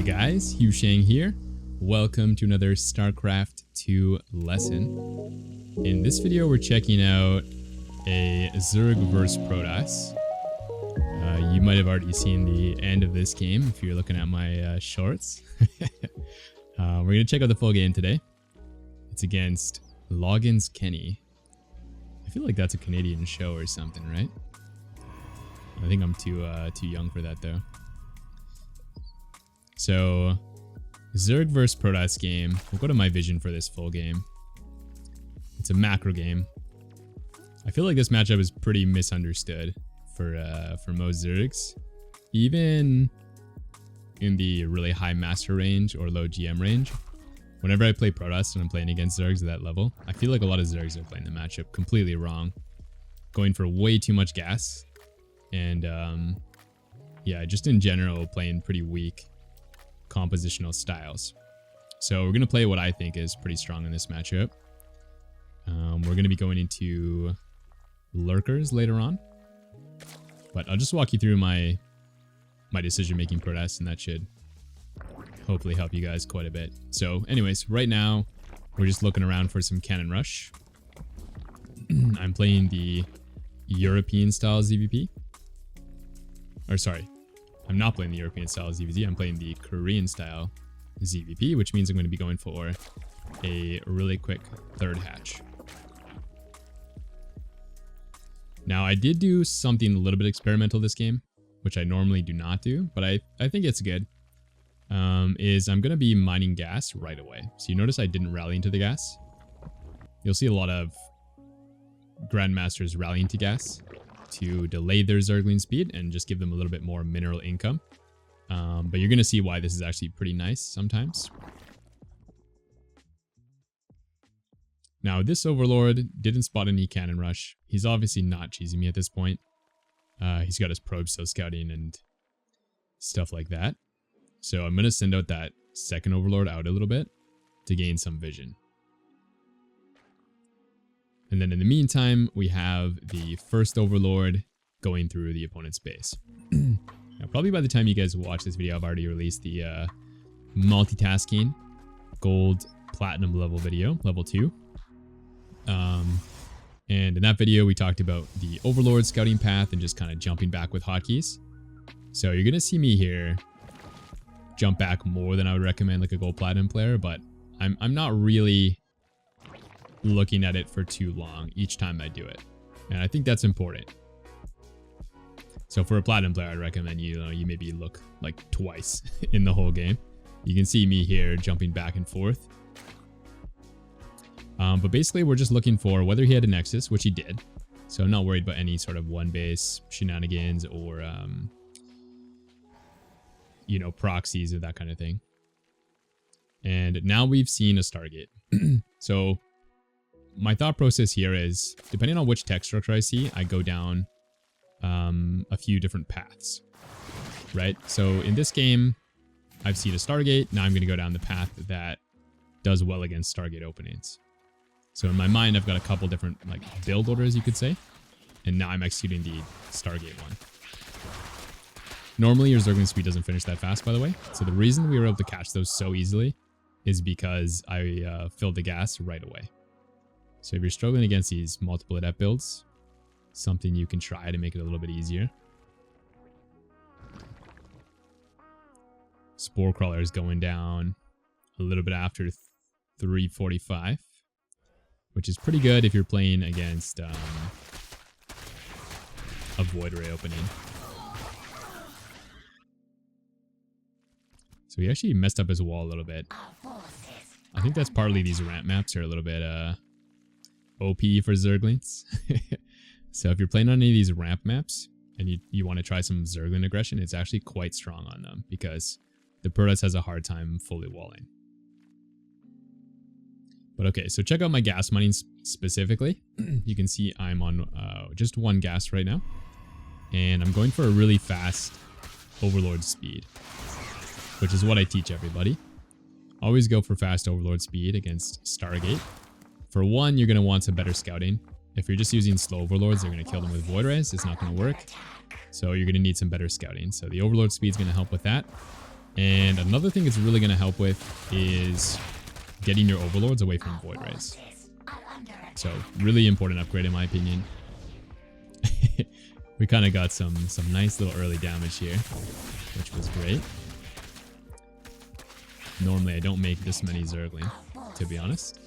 guys, Hugh Shang here. Welcome to another StarCraft 2 lesson. In this video, we're checking out a Zerg vs Protoss. You might have already seen the end of this game if you're looking at my shorts. We're going to check out the full game today. It's against Loggins Kenny. I feel like that's a Canadian show or something, right? I think I'm too young for that though. So, Zerg vs Protoss game. We'll go to my vision for this full game. It's a macro game. I feel like this matchup is pretty misunderstood for most Zergs. Even in the really high master range or low GM range, whenever I play Protoss and I'm playing against Zergs at that level, I feel like a lot of Zergs are playing the matchup completely wrong, going for way too much gas, and yeah, just in general playing pretty weak compositional styles. So we're going to play what I think is pretty strong in this matchup. We're going to be going into lurkers later on, but I'll just walk you through my decision-making process, and that should hopefully help you guys quite a bit. So anyways, right now we're just looking around for some cannon rush. I'm playing the European style ZVP. Or sorry, I'm not playing the European style ZVZ. I'm playing the Korean style ZVP, which means I'm going to be going for a really quick third hatch. Now, I did do something a little bit experimental this game, which I normally do not do, but I think it's good. Is I'm going to be mining gas right away. So you notice I didn't rally into the gas. You'll see a lot of Grandmasters rallying to gas to delay their Zergling speed and just give them a little bit more mineral income. But you're going to see why this is actually pretty nice sometimes. Now, this Overlord didn't spot any cannon rush. He's obviously not cheesing me at this point. He's got his probes still scouting and stuff like that. So I'm going to send out that second Overlord out a little bit to gain some vision. And then in the meantime, we have the first Overlord going through the opponent's base. Now, probably by the time you guys watch this video, I've already released the multitasking gold platinum level video, level 2. And in that video, we talked about the Overlord Scouting path and just kind of jumping back with hotkeys. So you're going to see me here jump back more than I would recommend like a gold platinum player, but I'm not really looking at it for too long each time I do it, and I think that's important. So for a platinum player, I'd recommend you maybe look like twice in the whole game. You can see me here jumping back and forth. But basically we're just looking for whether he had a nexus, which he did. So I'm not worried about any sort of one base shenanigans or proxies or that kind of thing. And now we've seen a Stargate. So my thought process here is, depending on which tech structure I see, I go down a few different paths, right? So in this game, I've seen a Stargate. Now I'm going to go down the path that does well against Stargate openings. So in my mind, I've got a couple different build orders, you could say. And now I'm executing the Stargate one. Normally, your Zergling speed doesn't finish that fast, by the way. So the reason we were able to catch those so easily is because I filled the gas right away. So if you're struggling against these multiple adept builds, something you can try to make it a little bit easier. Spore Crawler is going down a little bit after 345, which is pretty good if you're playing against a Void Ray opening. So he actually messed up his wall a little bit. I think that's partly these ramp maps are a little bit OP for Zerglings. So if you're playing on any of these ramp maps and you want to try some Zergling aggression, it's actually quite strong on them because the Protoss has a hard time fully walling. But okay, so check out my gas mining specifically. You can see I'm on just one gas right now. And I'm going for a really fast Overlord speed, which is what I teach everybody. Always go for fast Overlord speed against Stargate. For one, you're going to want some better scouting. If you're just using slow Overlords, they're going to kill them with Void Rays. It's not going to work. So you're going to need some better scouting. So the Overlord speed is going to help with that. And another thing it's really going to help with is getting your overlords away from Void Rays. So really important upgrade in my opinion. We kind of got some nice little early damage here, which was great. Normally I don't make this many Zergling, to be honest.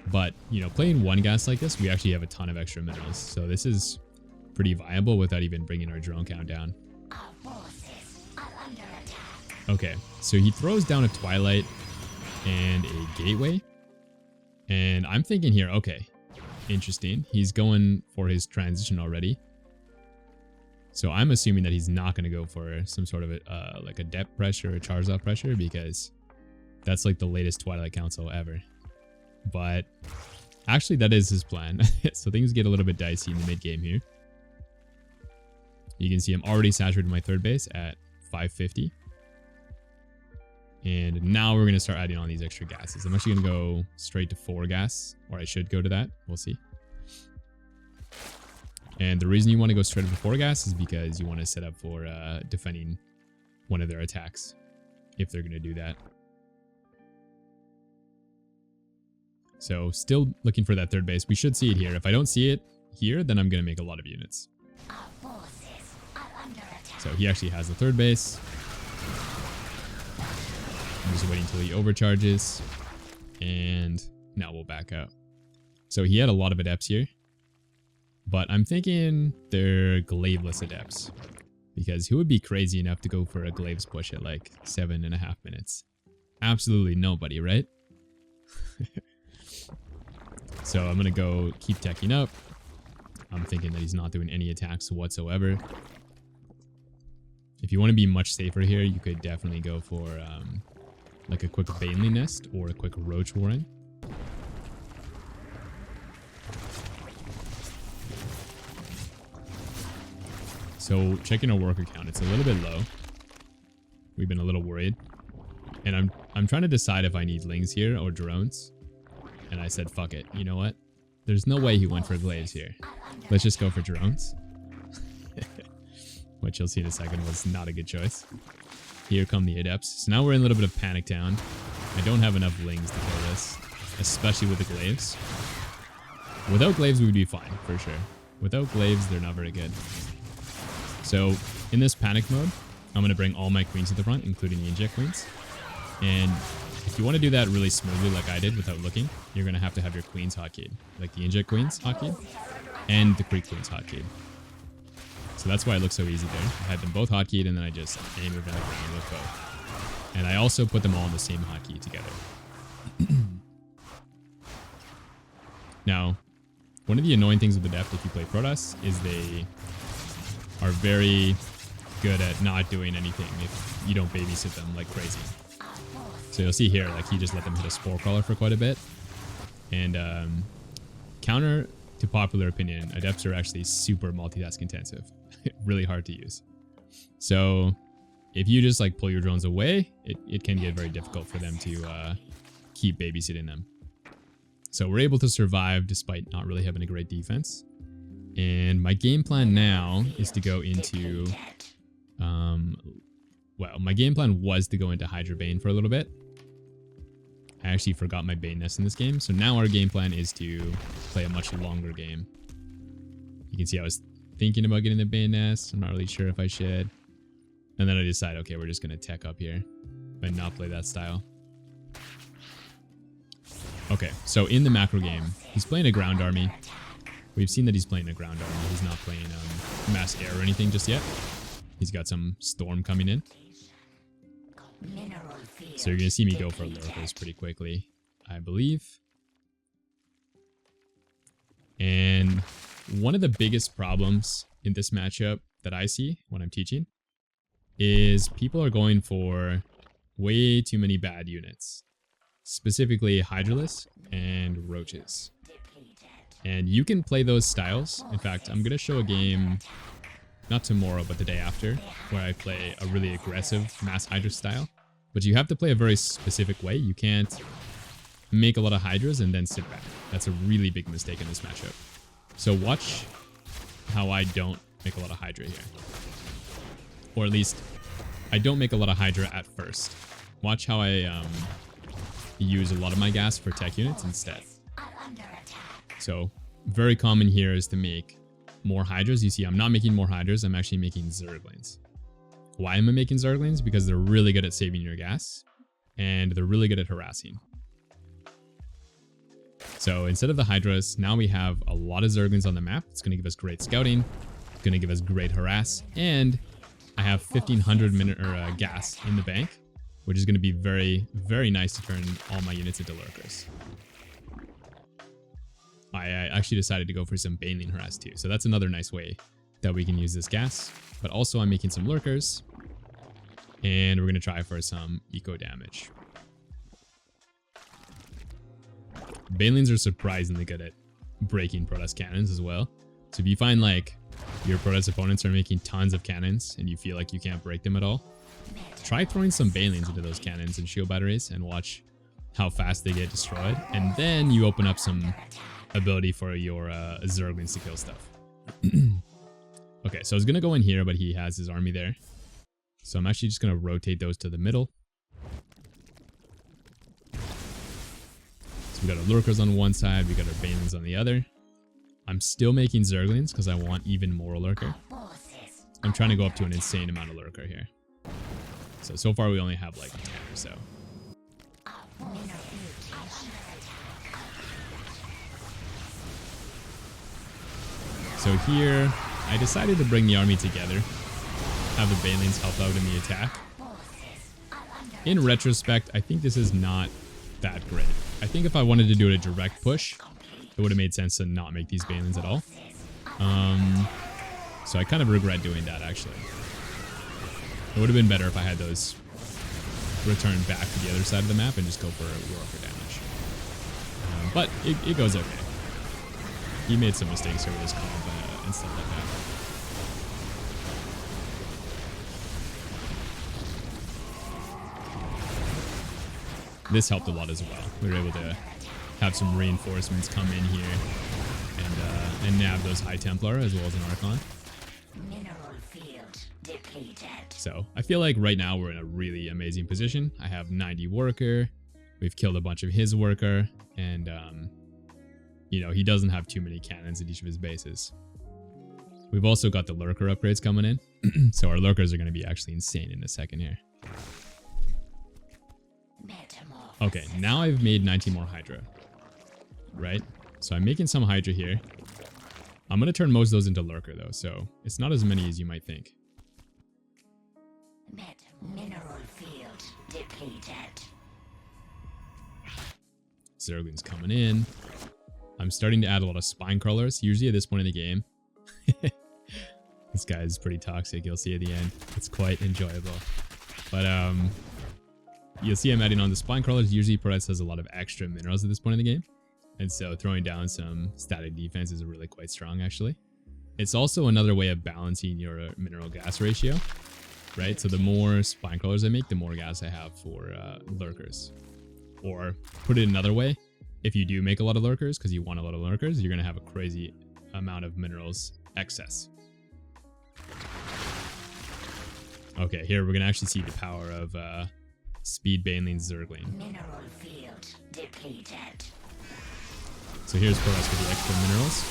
But, you know, playing one gas like this, we actually have a ton of extra minerals. So this is pretty viable without even bringing our drone count down. Okay, so he throws down a Twilight and a Gateway. And I'm thinking here, okay, interesting. He's going for his transition already. So I'm assuming that he's not going to go for some sort of a, like a depth pressure or a Charizard pressure, because that's like the latest Twilight Council ever. But actually that is his plan. So things get a little bit dicey in the mid game here. You can see I'm already saturated my third base at 550. And now we're going to start adding on these extra gases. I'm actually going to go straight to 4 gas, or I should go to that. We'll see. And the reason you want to go straight to 4 gas is because you want to set up for defending one of their attacks, if they're going to do that. So still looking for that third base. We should see it here. If I don't see it here, then I'm going to make a lot of units. So he actually has the third base. I'm just waiting until he overcharges. And now we'll back out. So he had a lot of adepts here. But I'm thinking they're Glaveless adepts. Because who would be crazy enough to go for a Glaves push at like 7.5 minutes? Absolutely nobody, right? So I'm going to go keep teching up. I'm thinking that he's not doing any attacks whatsoever. If you want to be much safer here, you could definitely go for like a quick Baneley Nest or a quick Roach Warren. So checking our worker count, it's a little bit low. We've been a little worried. And I'm trying to decide if I need Lings here or drones. And I said, fuck it. You know what? There's no way he went for Glaves here. Let's just go for drones. Which you'll see in a second was not a good choice. Here come the adepts. So now we're in a little bit of panic town. I don't have enough Lings to kill this, especially with the Glaves. Without Glaves, we would be fine, for sure. Without Glaves, they're not very good. So in this panic mode, I'm going to bring all my queens to the front, including the inject queens. And if you want to do that really smoothly like I did without looking, you're going to have your queens hotkeyed. Like the inject queens hotkeyed and the creep queens hotkeyed. So that's why it looks so easy there. I had them both hotkeyd and then I just aim over the ground with both. And I also put them all in the same hotkey together. Now, one of the annoying things with the depth if you play Protoss is they are very good at not doing anything if you don't babysit them like crazy. So you'll see here, like he just let them hit a Spore Crawler for quite a bit. And counter to popular opinion, adepts are actually super multitask intensive. Really hard to use. So if you just like pull your drones away, it can get very difficult for them to keep babysitting them. So we're able to survive despite not really having a great defense. And my game plan now is to go into, well, my game plan was to go into Hydra Bane for a little bit. I actually forgot my Bane Nest in this game. So now our game plan is to play a much longer game. You can see I was thinking about getting the Bane Nest. I'm not really sure if I should. And then I decided, okay, we're just going to tech up here and not play that style. Okay, so in the macro game, he's playing a ground army. We've seen that he's playing a ground army. He's not playing mass air or anything just yet. He's got some storm coming in. So you're going to see me go for lurkers pretty quickly, I believe. And one of the biggest problems in this matchup that I see when I'm teaching is people are going for way too many bad units. Specifically Hydralisk and Roaches. And you can play those styles. In fact, I'm going to show a game, not tomorrow, but the day after, where I play a really aggressive mass Hydra style. But you have to play a very specific way. You can't make a lot of Hydras and then sit back. That's a really big mistake in this matchup. So watch how I don't make a lot of Hydra here. Or at least I don't make a lot of Hydra at first. Watch how I use a lot of my gas for tech units instead. So very common here is to make more Hydras. You see, I'm not making more Hydras. I'm actually making Zerglings. Why am I making Zerglings? Because they're really good at saving your gas, and they're really good at harassing. So instead of the Hydras, now we have a lot of Zerglings on the map. It's going to give us great scouting. It's going to give us great harass. And I have 1500 gas in the bank, which is going to be very, very nice to turn all my units into lurkers. I actually decided to go for some Baneling harass too. So that's another nice way that we can use this gas. But also I'm making some lurkers. And we're going to try for some eco damage. Banelings are surprisingly good at breaking Protoss cannons as well. So if you find like your Protoss opponents are making tons of cannons and you feel like you can't break them at all, try throwing some Banelings into those cannons and shield batteries and watch how fast they get destroyed. And then you open up some ability for your Zerglings to kill stuff. Okay, so I was going to go in here, but he has his army there. So I'm actually just going to rotate those to the middle. So we got our lurkers on one side, we got our Banelings on the other. I'm still making Zerglings because I want even more lurker. I'm trying to go up to an insane amount of lurker here. So far we only have like 10 or so. So here, I decided to bring the army together, have the Banelings help out in the attack. In retrospect, I think this is not that great. I think if I wanted to do a direct push, it would have made sense to not make these Banelings at all. So I kind of regret doing that, actually. It would have been better if I had those return back to the other side of the map and just go for lurker damage. But it goes okay. He made some mistakes here with his comp and stuff like that. This helped a lot as well. We were able to have some reinforcements come in here and nab those High Templar as well as an Archon. Mineral field depleted. So I feel like right now we're in a really amazing position. I have 90 worker. We've killed a bunch of his worker, and you know, he doesn't have too many cannons at each of his bases. We've also got the lurker upgrades coming in, so our lurkers are going to be actually insane in a second here. Okay, now I've made 19 more Hydra, right? So I'm making some Hydra here. I'm going to turn most of those into lurker though, so it's not as many as you might think. Mineral field depleted. Zergling's coming in. I'm starting to add a lot of spine crawlers, usually at this point in the game. This guy is pretty toxic, you'll see at the end. It's quite enjoyable. But you'll see I'm adding on the spine crawlers. Usually Protoss has a lot of extra minerals at this point in the game. And so throwing down some static defense is really quite strong, actually. It's also another way of balancing your mineral gas ratio, right? So the more spine crawlers I make, the more gas I have for lurkers. Or put it another way, if you do make a lot of lurkers, because you want a lot of lurkers, you're going to have a crazy amount of minerals excess. Okay, here we're going to actually see the power of Speed Baneling Zergling. Mineral field depleted. So here's Protoss with the extra minerals.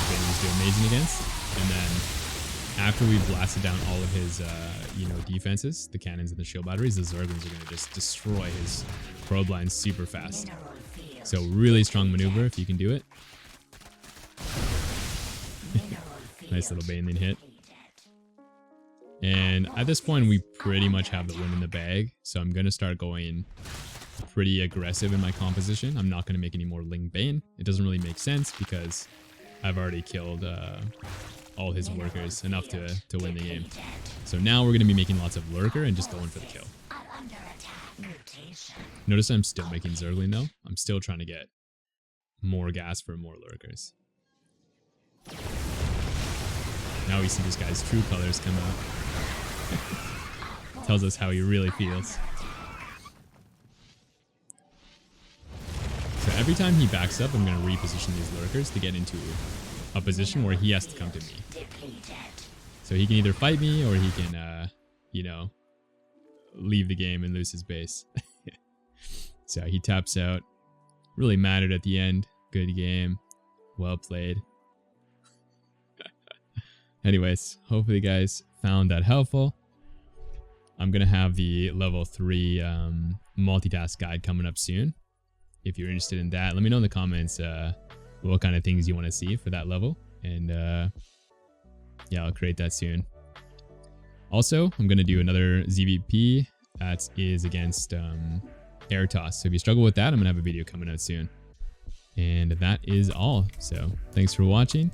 Banelings do amazing against. And then after we blasted down all of his defenses, the cannons and the shield batteries, the Zerglings are going to just destroy his probe lines super fast. So really strong maneuver if you can do it. Nice little Baneling hit. And at this point, we pretty much have the win in the bag. So I'm going to start going pretty aggressive in my composition. I'm not going to make any more Ling Bane. It doesn't really make sense because I've already killed all his workers enough to win the game. So now we're going to be making lots of lurker and just going for the kill. Notice I'm still making Zergling though. I'm still trying to get more gas for more lurkers. Now we see this guy's true colors come out. Tells us how he really feels. So every time he backs up, I'm going to reposition these lurkers to get into a position where he has to come to me. So he can either fight me or he can you know, leave the game and lose his base. So he taps out. Really mattered at the end. Good game. Well played. Anyways, hopefully you guys found that helpful. I'm going to have the level 3 multitask guide coming up soon. If you're interested in that, let me know in the comments what kind of things you want to see for that level. And yeah, I'll create that soon. Also, I'm going to do another ZVP that is against air toss. So if you struggle with that, I'm going to have a video coming out soon. And that is all. So thanks for watching.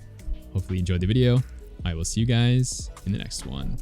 Hopefully you enjoyed the video. I will see you guys in the next one.